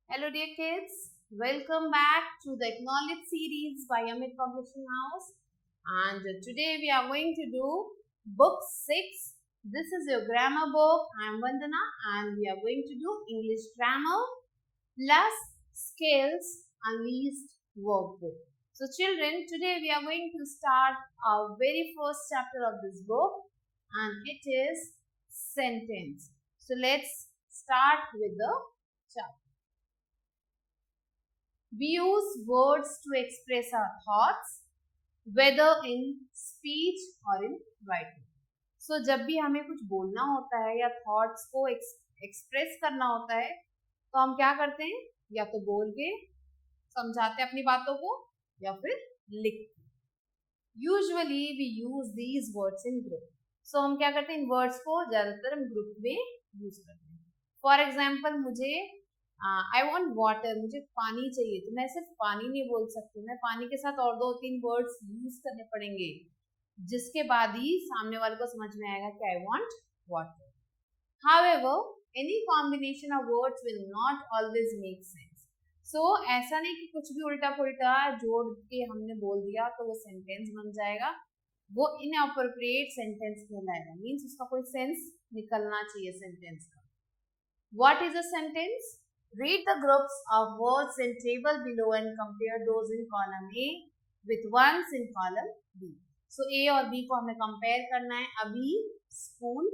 Hello dear kids, welcome back to the Acknowledge series by Amit Publishing House, and today we are going to do book 6. This is your grammar book. I am Vandana and we are going to do English grammar plus skills unleashed workbook. So children, today we are going to start our very first chapter of this book and it is sentence. So let's start with the chapter. We use words to express our thoughts, whether in speech or in writing. So जब भी हमें कुछ बोलना होता है या thoughts को express करना होता है तो हम क्या करते हैं, या तो बोल के समझाते हैं अपनी बातों को या फिर लिख के. Usually we use these words in group. So हम क्या करते हैं, इन वर्ड्स को ज्यादातर हम ग्रुप में यूज करते हैं. फॉर एग्जाम्पल, मुझे आई वॉन्ट वाटर, मुझे पानी चाहिए, तो मैं सिर्फ पानी नहीं बोल सकती, मैं पानी के साथ और 2-3 वर्ड्स यूज करने पड़ेंगे जिसके बाद ही सामने वाले को समझ में आएगा कि I want water. However, any combination of words will not always make sense. So ऐसा नहीं कि कुछ भी उल्टा पुल्टा जोड़ के हमने बोल दिया तो वो सेंटेंस बन जाएगा. वो इनअप्रोप्रिएट सेंटेंस कहलाएगा. मीन्स उसका कोई सेंस निकलना चाहिए सेंटेंस का. What is a sentence? Read the groups of words in table below and compare those in column A with ones in column B. So A और B को हमें compare करना है. अभी school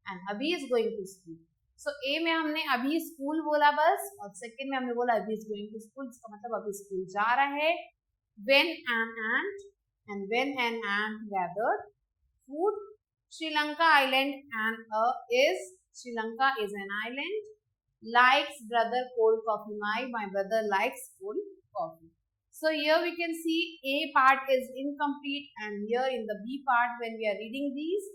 and अभी is going to school. So A में हमने अभी school बोला बस, और second में हमने बोला अभी is going to school, इसका मतलब अभी school जा रहा है. When an ant and when an ant gathered food. Sri Lanka island and is Sri Lanka is an island. Likes brother cold coffee. My brother likes cold coffee. So here we can see A part is incomplete and here in the B part when we are reading these,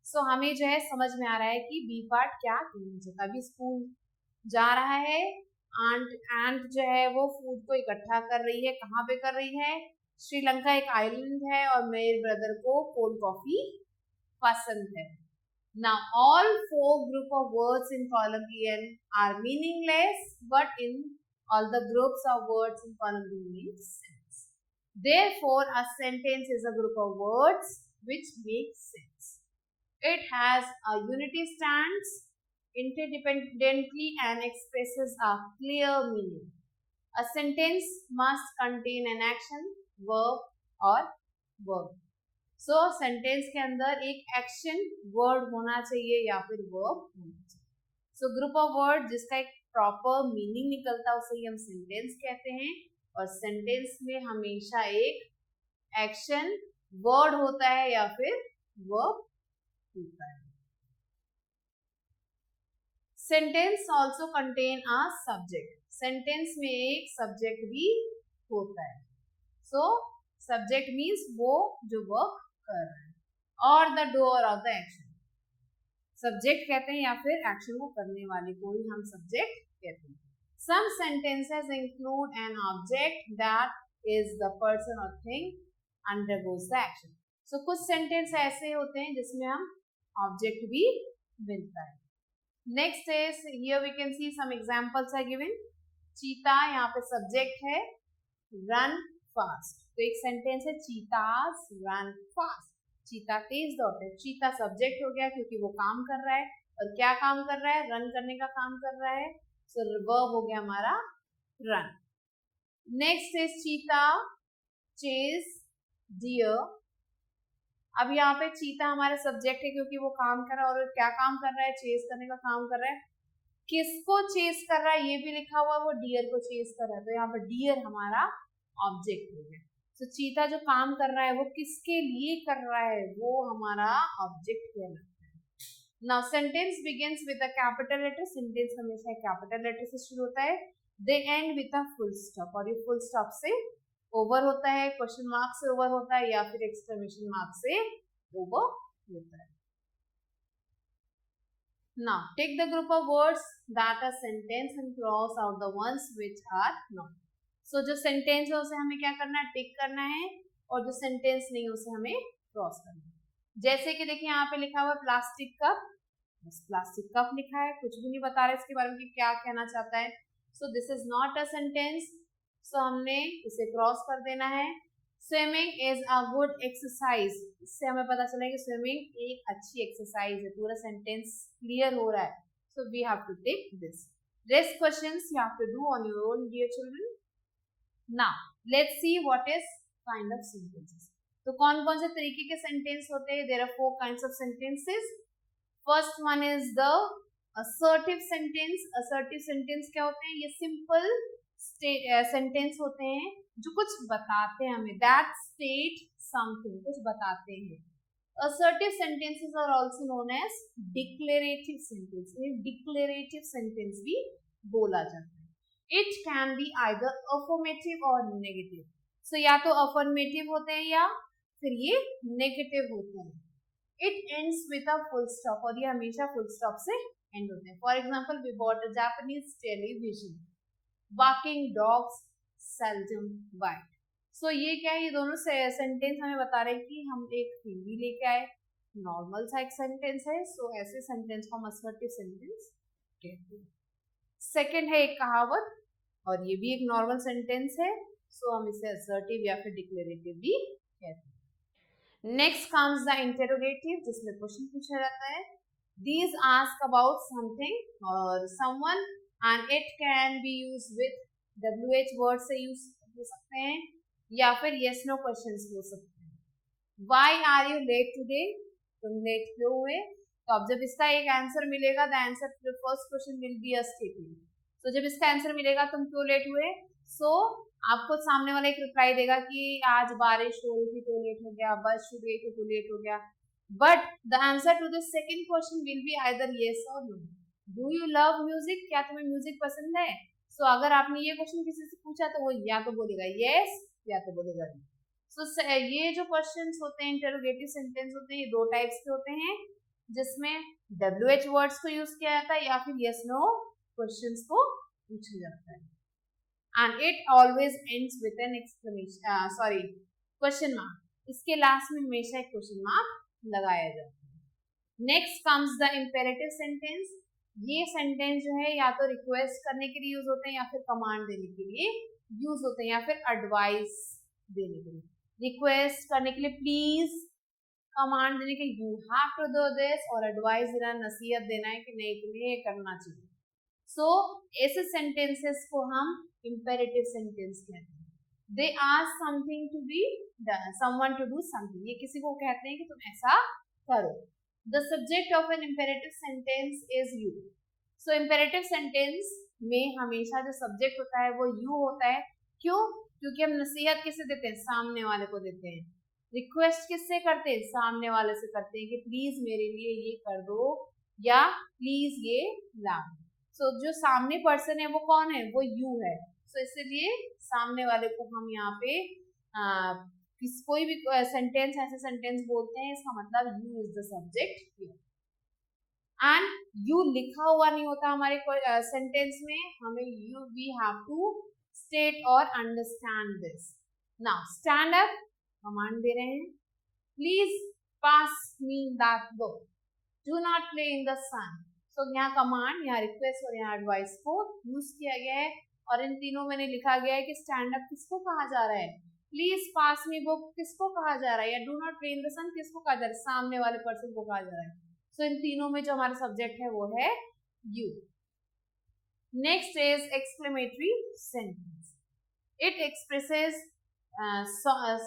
so हमें जो है समझ में आ रहा है कि B part क्या कहना चाहता है. अभी स्कूल जा रहा है, आंट जो है वो फूड को इकट्ठा कर रही है. कहाँ पे कर रही है? श्रीलंका एक आइलैंड है और मेरे ब्रदर को कोल्ड कॉफी पसंद है. Now all 4 group of words in column EN are meaningless, but in all the groups of words in column B make sense. Therefore, a sentence is a group of words which make sense. It has a unity stance interdependently and expresses a clear meaning. A sentence must contain an action, verb or verb. So sentence के अंदर एक action word होना चाहिए या फिर verb होना चाहिए. So group of word जिसका एक प्रॉपर मीनिंग निकलता है उसे ही हम सेंटेंस कहते हैं. और सेंटेंस में हमेशा एक एक्शन वर्ड होता है या फिर वर्ब होता है. Sentence also contain a subject. Sentence में एक सब्जेक्ट भी होता है. सो सब्जेक्ट मीन्स वो जो वर्क कर रहा है और the doer of the action. Subject कहते हैं या फिर एक्शन को करने वाले को ही हम सब्जेक्ट कहते हैं. Some sentences include an object that is the person or thing undergoes the action. So कुछ सेंटेंस ऐसे होते हैं जिसमें हम ऑब्जेक्ट भी मिलता है. Next is here we can see some examples are given. चीता यहाँ पे सब्जेक्ट है, रन फास्ट. तो एक सेंटेंस है चीतास रन फास्ट. चीता तेज दौड़ता है. चीता सब्जेक्ट हो गया क्योंकि वो काम कर रहा है. और क्या काम कर रहा है? रन करने का काम कर रहा है. सो वर्ब हो गया हमारा रन. नेक्स्ट इज चीता चेज डियर. अब यहाँ पे चीता हमारा सब्जेक्ट है क्योंकि वो काम कर रहा है. और क्या काम कर रहा है? चेज करने का काम कर रहा है. किसको चेज कर रहा है ये भी लिखा हुआ है, वो डियर को चेज कर रहा है. तो यहाँ पर डियर हमारा ऑब्जेक्ट हो गया. तो चीता जो काम कर रहा है वो किसके लिए कर रहा है, वो हमारा ऑब्जेक्ट कहलाता है. Now sentence begins with a capital letter. Sentence हमेशा कैपिटल लेटर से शुरू होता है. They end with a full stop. और ये फुल स्टॉप से ओवर होता है, क्वेश्चन मार्क से ओवर होता है या फिर एक्सक्लेमेशन मार्क से ओवर होता है. Now take the group of words that are sentence and cross out the ones which are not. So जो सेंटेंस है उसे हमें क्या करना है? टिक करना है. और जो सेंटेंस नहीं है उसे हमें क्रॉस करना है. जैसे कि देखिए यहाँ पे लिखा हुआ है प्लास्टिक कप. बस प्लास्टिक कप लिखा है, कुछ भी नहीं बता रहा है इसके बारे में कि क्या कहना चाहता है. So this is not a sentence, so हमने इसे क्रॉस कर देना है। Swimming is a good exercise, इससे हमें पता चला कि स्विमिंग एक अच्छी एक्सरसाइज है, पूरा सेंटेंस क्लियर हो रहा है। So we have to take this. Rest questions you have to do on your own dear children. Now let's see what is kind of sentences. तो कौन कौन से तरीके के सेंटेंस होते हैं? There are 4 kinds of sentences. First one is the assertive sentence. Assertive sentence क्या होते हैं? ये सिंपल सेंटेंस होते हैं जो कुछ बताते हैं हमें, दैट स्टेट समथिंग, कुछ बताते हैं। Assertive sentences are also known as declarative sentence. Declarative sentence भी बोला जाता है। It can be either affirmative or negative. So या तो अफर्मेटिव होते हैं या फिर ये नेगेटिव होते हैं। It ends with a full stop, और ये हमेशा फुल स्टॉप से एंड होते हैं। For example, we bought a Japanese television, barking dogs seldom bite। So ये क्या है? ये दोनों सेंटेंस हमें बता रहे हैं कि हम एक टीवी लेके आए, नॉर्मल सा एक सेंटेंस है। सो ऐसे सेंटेंस को हम असर्टिव सेंटेंस कहते हैं। सेकंड है एक कहावत, और ये भी एक नॉर्मल सेंटेंस है। सो हम इसे असर्टिव या फिर डिक्लेरेटिव भी कहते हैं। नेक्स्ट कम्स द इंटेरोगेटिव, जिसमें क्वेश्चन पूछा जाता है। These ask about something or someone and it can be used with WH word से यूज हो सकते हैं या फिर yes no questions हो सकते हैं। Why are you late today? तुम लेट क्यों हुए? तो अब जब इसका एक आंसर मिलेगा, the answer to the first question will be a statement। तो जब इसका आंसर मिलेगा तुम क्यों लेट हुए, सो आपको सामने वाला एक रिप्लाई देगा कि आज बारिश हो रही थी तो लेट हो गया, बस छूट गई थी तो लेट हो गया। But the answer to the second question will be either yes or no। Do you love music? क्या तुम्हें म्यूजिक पसंद है? सो अगर आपने ये क्वेश्चन किसी से पूछा तो वो या तो बोलेगा yes या तो बोलेगा no। सो ये जो क्वेश्चंस होते हैं, इंटरोगेटिव सेंटेंस होते हैं, ये 2 टाइप्स के होते हैं, जिसमें WH वर्ड्स को यूज किया जाता है या फिर yes no क्वेश्चंस को पूछा जाता है। And it always ends with an exclamation question mark. इसके लास्ट में हमेशा एक क्वेश्चन मार्क लगाया जाता है। Next comes the imperative sentence. ये सेंटेंस जो है या तो रिक्वेस्ट करने के लिए यूज होते हैं या फिर कमांड देने के लिए यूज होते हैं या फिर एडवाइस देने के लिए। रिक्वेस्ट करने के लिए प्लीज, कमांड देने के लिए you have to do this, और एडवाइस देना, नसीहत देना है कि नहीं तुम्हें ये करना चाहिए। सो ऐसे सेंटेंसेस को हम इम्पेरेटिव सेंटेंस कहते हैं। They ask something to be done, someone to do something। ये किसी को कहते हैं कि तुम ऐसा करो। The subject of an imperative sentence is you। So imperative sentence में हमेशा जो सब्जेक्ट होता है वो you होता है। क्यों? क्योंकि हम नसीहत किसे देते हैं? सामने वाले को देते हैं। रिक्वेस्ट किससे करते हैं? सामने वाले से करते हैं कि प्लीज मेरे लिए ये कर दो या प्लीज ये ला। सो जो सामने पर्सन है वो कौन है? वो you है। सो इसलिए सामने वाले को हम यहाँ पे कोई भी सेंटेंस ऐसे सेंटेंस बोलते हैं, इसका मतलब you is the subject here. And you लिखा हुआ नहीं होता हमारे सेंटेंस में, हमें you we have to state और understand this. Now stand up, command दे रहे हैं, please pass me that book, do not play in the sun. So यहाँ कमांड, यहाँ रिक्वेस्ट और यहाँ एडवाइस को यूज किया गया है, और इन तीनों में लिखा गया है कि स्टैंड अप किसको कहा जा रहा है, प्लीज पास मी बुक किसको कहा जा रहा है, या do not play in the sun किसको कहा जा रहा है? सामने वाले पर्सन को कहा जा रहा है। सो इन तीनों में जो हमारा सब्जेक्ट है वो है you. Next is exclamatory sentence. It expresses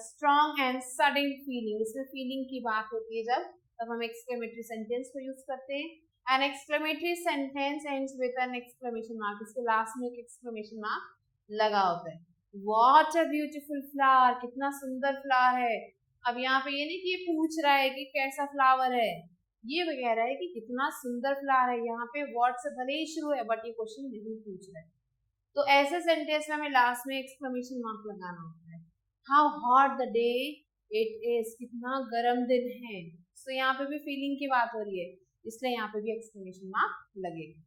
strong and sudden feeling. इसमें फीलिंग की बात होती है जब, तब हम एक्सक्लेमेटरी सेंटेंस को यूज करते हैं। An exclamatory sentence ends with an exclamation mark। इसके लास्ट में एक exclamation mark लगा होता है। What a beautiful flower, कितना सुंदर फ्लावर है। अब यहाँ पे ये नहीं कि ये पूछ रहा है कि कैसा फ्लावर है, ये कह रहा है कि कितना सुंदर फ्लावर है। यहाँ पे what से भले ही शुरू है बट ये क्वेश्चन नहीं पूछ रहा है। तो ऐसे सेंटेंस में हमें लास्ट में exclamation mark लगाना होता है। How hot the day it is, कितना गर्म दिन है। So यहाँ पे भी फीलिंग की बात हो रही है, इसलिए यहाँ पे भी एक्सक्लेमेशन मार्क लगेगा।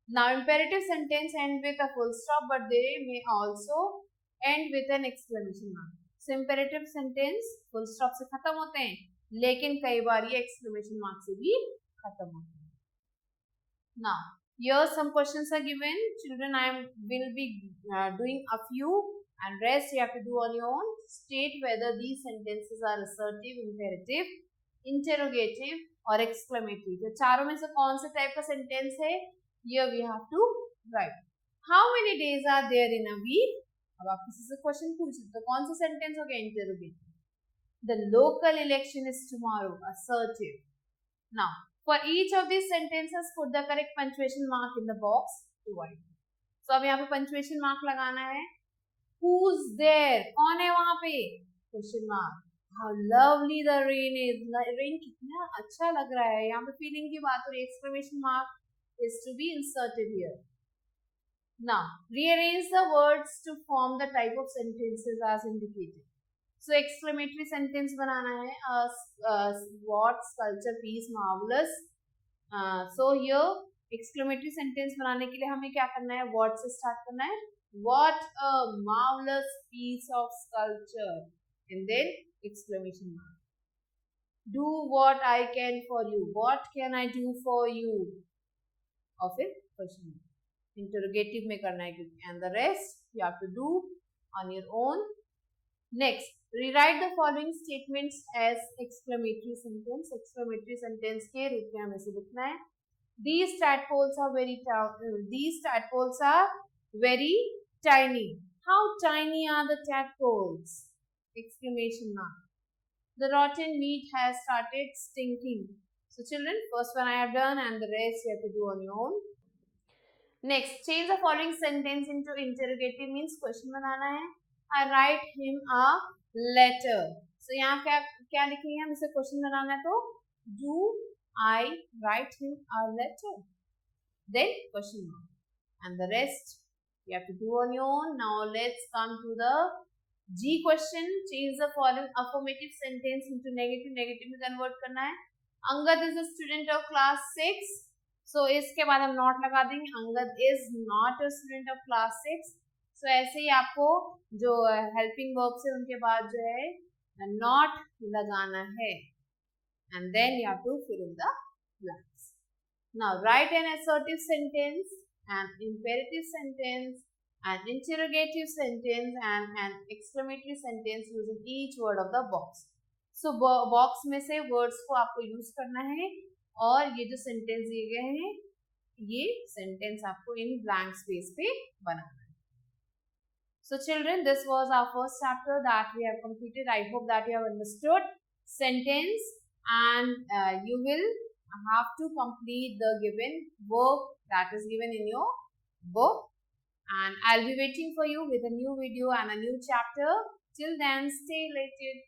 Now imperative sentence end with a full stop, but they may also end with an exclamation mark। So imperative sentence full stop से खत्म होते हैं, लेकिन कई बार ये exclamation mark से भी खत्म होते हैं। Now Here some questions are given. Children, will be doing a few and rest you have to do on your own. State whether these sentences are assertive, imperative, interrogative or exclamatory. तो चारों में से कौन से type का sentence है? Here we have to write. How many days are there in a week? अब आप किसी से क्वेश्चन पूछे तो कौन सा सेंटेंस हो गया? Interrogative. The local election is tomorrow. Assertive. Now, for each of these sentences, put the correct punctuation mark in the box provided. So, अब यहाँ पे punctuation mark लगाना है. Who's there? कौन है वहाँ पे? Question mark. How lovely the rain is. Rain कितना अच्छा लग रहा है. यहाँ पे feeling की बात हो रही है. Exclamation mark is to be inserted here. Now, rearrange the words to form the type of sentences as indicated. So exclamatory sentence बनाना है. What, sculpture, piece, marvelous. So here exclamatory sentence बनाने के लिए हमें क्या करना है? What से start करना है. What a marvelous piece of sculpture, and then exclamation mark. Do what I can for you. What can I do for you? और फिर question mark. Interrogative में करना है क्योंकि, and the rest you have to do on your own. Next, rewrite the following statements as exclamatory sentence. Exclamatory sentence के रूप में हमें इसे लिखना है. These tadpoles are very tiny. How tiny are the tadpoles? Exclamation mark. The rotten meat has started stinking. So children, first one I have done and the rest you have to do on your own. Next, change the following sentence into interrogative means question बनाना है. I write him a letter. So यहाँ क्या लिखेंगे हम? इसे question बनाना है तो do I write him a letter? Then question mark. And the rest you have to do on your own. Now let's come to the G question. Change the following affirmative sentence into negative. Negative में convert करना है. Angad is a student of class 6. So इसके बाद हम not लगा देंगे. Angad is not a student of class 6. So ऐसे ही आपको जो helping verbs है उनके बाद जो है not लगाना है. And then you have to fill in the blanks. Now write an assertive sentence, an imperative sentence, an interrogative sentence and an exclamatory sentence using each word of the box. So box में से words को आपको use करना है और ये जो sentence दिए गए हैं ये sentence आपको in blank space पे बनाना है. So children, this was our first chapter that we have completed. I hope that you have understood sentence and you will have to complete the given work that is given in your book. And I'll be waiting for you with a new video and a new chapter. Till then, stay related.